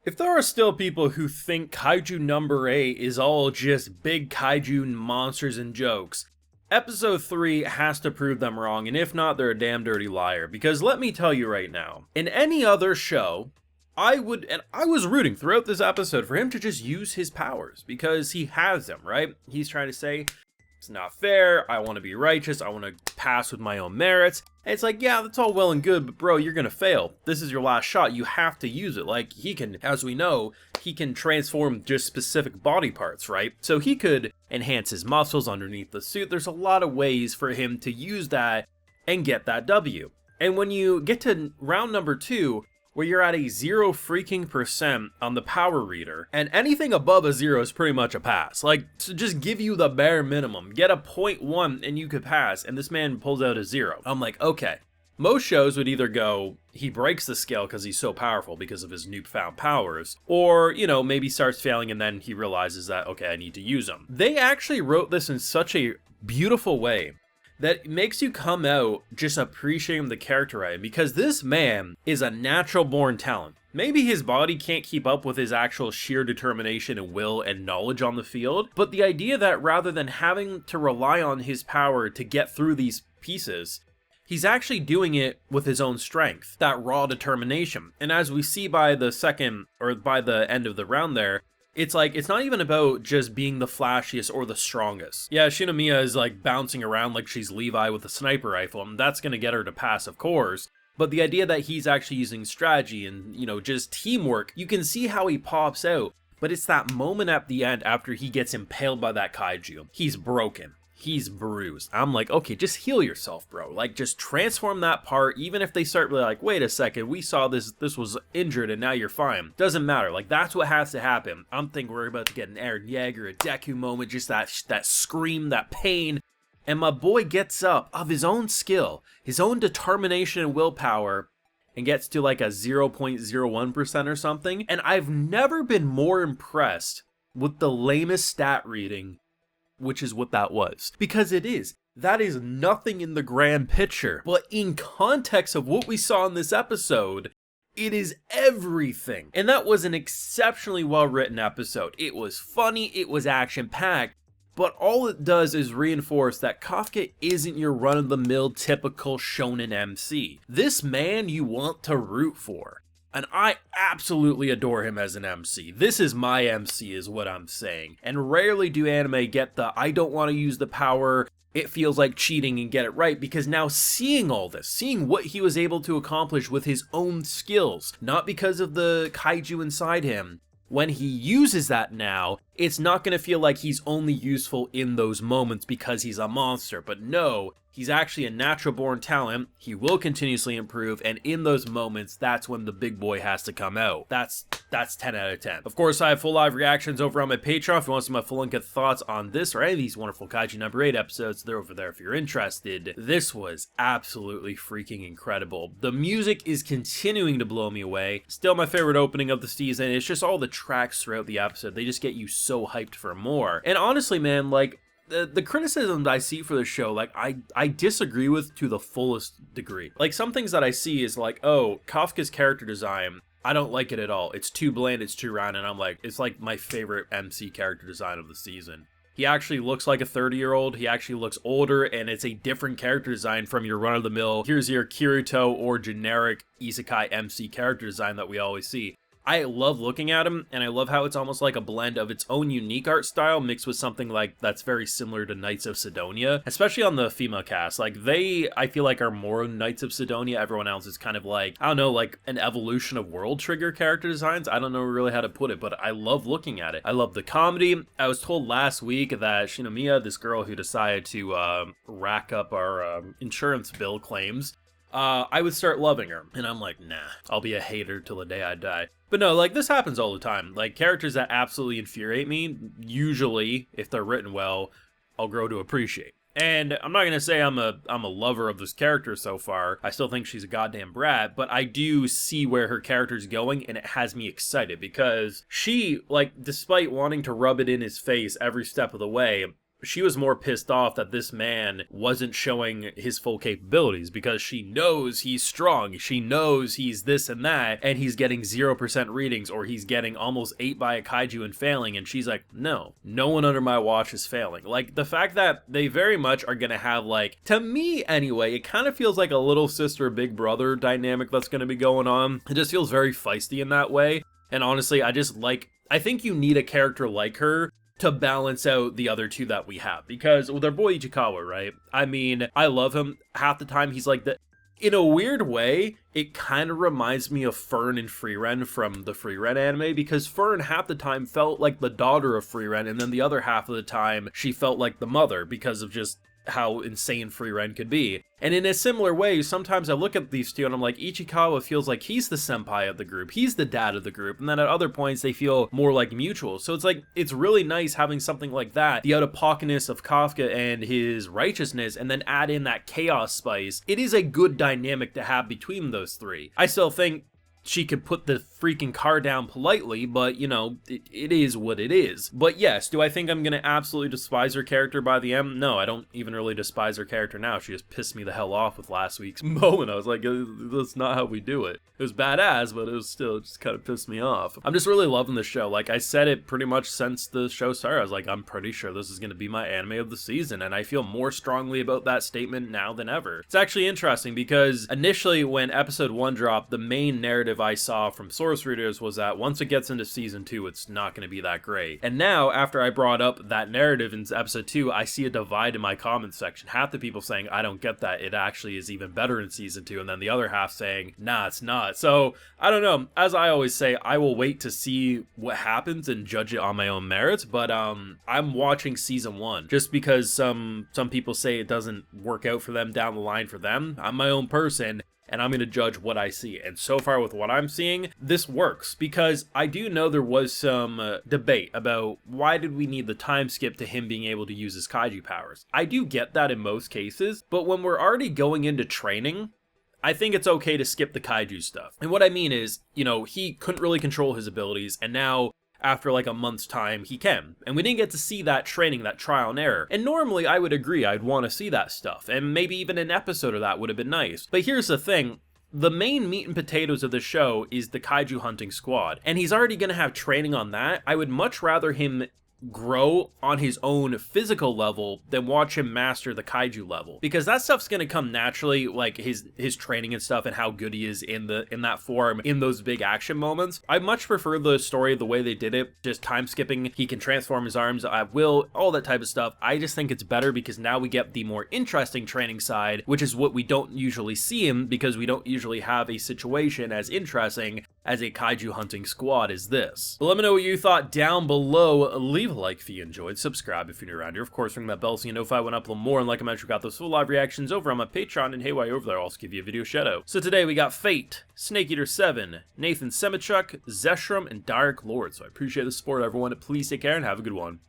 If there are still people who think Kaiju number 8 is all just big kaiju monsters and jokes, episode 3 has to prove them wrong, and if not, they're a damn dirty liar. Because let me tell you right now, in any other show, I was rooting throughout this episode for him to just use his powers, because he has them, right? He's trying to say, it's not fair, I want to be righteous, I want to pass with my own merits. And it's like, yeah, that's all well and good, but bro, you're gonna fail. This is your last shot, you have to use it. Like, he can, as we know, he can transform just specific body parts, right? So he could enhance his muscles underneath the suit. There's a lot of ways for him to use that and get that W. And when you get to round number 2, where you're at a 0 freaking percent on the power reader, and anything above a 0 is pretty much a pass. Like, to just give you the bare minimum, get a 0.1 and you could pass, and this man pulls out a 0. I'm like, okay. Most shows would either go, he breaks the scale because he's so powerful because of his newfound powers, or, you know, maybe starts failing and then he realizes that, okay, I need to use them. They actually wrote this in such a beautiful way that makes you come out just appreciating the character right, because this man is a natural born talent. Maybe his body can't keep up with his actual sheer determination and will and knowledge on the field, but the idea that rather than having to rely on his power to get through these pieces, he's actually doing it with his own strength, that raw determination. And as we see by the end of the round there, it's like, it's not even about just being the flashiest or the strongest. Yeah, Shinomiya is like bouncing around like she's Levi with a sniper rifle, and that's gonna get her to pass, of course. But the idea that he's actually using strategy and, you know, just teamwork, you can see how he pops out. But it's that moment at the end after he gets impaled by that kaiju. He's broken. He's bruised. I'm like, okay, just heal yourself, bro. Like, just transform that part, even if they start like, wait a second, we saw this was injured and now you're fine. Doesn't matter. Like, that's what has to happen. I'm thinking we're about to get an Eren Yeager, a Deku moment, just that scream, that pain. And my boy gets up of his own skill, his own determination and willpower, and gets to like a 0.01% or something. And I've never been more impressed with the lamest stat reading, which is what that was. Because it is. That is nothing in the grand picture. But in context of what we saw in this episode, it is everything. And that was an exceptionally well-written episode. It was funny, it was action-packed, but all it does is reinforce that Kafka isn't your run-of-the-mill typical shonen MC. This man you want to root for. And I absolutely adore him as an MC. This is my MC is what I'm saying. And rarely do anime get the, I don't want to use the power, it feels like cheating and get it right, because now seeing all this, seeing what he was able to accomplish with his own skills, not because of the kaiju inside him, when he uses that now, it's not going to feel like he's only useful in those moments because he's a monster, but no, he's actually a natural born talent, he will continuously improve, and in those moments, that's when the big boy has to come out. That's 10 out of 10. Of course, I have full live reactions over on my Patreon. If you want to see my full uncut thoughts on this or any of these wonderful Kaiju number 8 episodes, they're over there if you're interested. This was absolutely freaking incredible. The music is continuing to blow me away. Still my favorite opening of the season. It's just all the tracks throughout the episode. They just get you so hyped for more. And honestly, man, like, the criticism that I see for the show, like, I disagree with to the fullest degree. Like, some things that I see is like, oh, Kafka's character design, I don't like it at all. It's too bland, it's too round, and I'm like, it's like my favorite MC character design of the season. He actually looks like a 30-year-old, he actually looks older, and it's a different character design from your run-of-the-mill, here's your Kirito or generic isekai MC character design that we always see. I love looking at him, and I love how it's almost like a blend of its own unique art style mixed with something like that's very similar to Knights of Sidonia, especially on the female cast. Like, they, I feel like, are more Knights of Sidonia. Everyone else is kind of like, I don't know, like an evolution of World Trigger character designs. I don't know really how to put it, but I love looking at it. I love the comedy. I was told last week that Shinomiya, this girl who decided to rack up our insurance bill claims, I would start loving her. And I'm like, nah, I'll be a hater till the day I die. But no, like, this happens all the time. Like, characters that absolutely infuriate me, usually, if they're written well, I'll grow to appreciate. And I'm not gonna say I'm a lover of this character so far. I still think she's a goddamn brat, but I do see where her character's going, and it has me excited because she, like, despite wanting to rub it in his face every step of the way, she was more pissed off that this man wasn't showing his full capabilities because she knows he's strong. She knows he's this and that, and he's getting 0% readings, or he's getting almost 8 by a kaiju and failing, and she's like, no one under my watch is failing. Like, the fact that they very much are gonna have, like, to me anyway, it kind of feels like a little sister, big brother dynamic that's gonna be going on. It just feels very feisty in that way, and honestly, I think you need a character like her to balance out the other two that we have, because with our boy Ichikawa, right? I mean, I love him. Half the time he's like in a weird way, it kind of reminds me of Fern and Frieren from the Frieren anime, because Fern half the time felt like the daughter of Frieren, and then the other half of the time she felt like the mother because of just how insane Frieren could be. And in a similar way, sometimes I look at these two and I'm like, Ichikawa feels like he's the senpai of the group, he's the dad of the group, and then at other points they feel more like mutual. So it's like, it's really nice having something like that, the out-of-pocketness of Kafka and his righteousness, and then add in that chaos spice. It is a good dynamic to have between those three. I still think she could put the freaking car down politely, but, you know, it is what it is. But yes, do I think I'm gonna absolutely despise her character by the end? No, I don't even really despise her character now. She just pissed me the hell off with last week's moment. I was like, that's not how we do it. It was badass, but it was still, it just kind of pissed me off. I'm just really loving the show. Like, I said it pretty much since the show started. I was like, I'm pretty sure this is gonna be my anime of the season, and I feel more strongly about that statement now than ever. It's actually interesting because initially when episode 1 dropped, the main narrative I saw from source readers was that once it gets into season 2, it's not going to be that great. And now, after I brought up that narrative in episode 2, I see a divide in my comments section. Half the people saying, I don't get that, it actually is even better in season 2, and then the other half saying, nah, it's not. So, I don't know. As I always say, I will wait to see what happens and judge it on my own merits, but I'm watching season 1, just because some people say it doesn't work out for them down the line for them. I'm my own person, and I'm going to judge what I see. And so far with what I'm seeing, this works, because I do know there was some debate about why did we need the time skip to him being able to use his kaiju powers. I do get that in most cases, but when we're already going into training, I think it's okay to skip the kaiju stuff. And what I mean is, you know, he couldn't really control his abilities, and now after like a month's time, he can. And we didn't get to see that training, that trial and error. And normally I would agree, I'd want to see that stuff, and maybe even an episode of that would have been nice. But here's the thing. The main meat and potatoes of the show is the kaiju hunting squad, and he's already going to have training on that. I would much rather him grow on his own physical level than watch him master the kaiju level, because that stuff's gonna come naturally, like his training and stuff and how good he is in that form in those big action moments. I much prefer the story the way they did it, just time skipping. He can transform his arms at will, all that type of stuff. I just think it's better because now we get the more interesting training side, which is what we don't usually see him, because we don't usually have a situation as interesting as a kaiju hunting squad as this. But let me know what you thought down below. Leave a like if you enjoyed, subscribe if you're new around here, of course ring that bell so you know if I went upload more, and like I mentioned, we got those full live reactions over on my Patreon, and hey, while you're over there, I'll also give you a video shout out. So today we got Fate, Snake Eater 7, Nathan Semichuk, Zeshram, and Direk Lord. So I appreciate the support, everyone. Please take care and have a good one.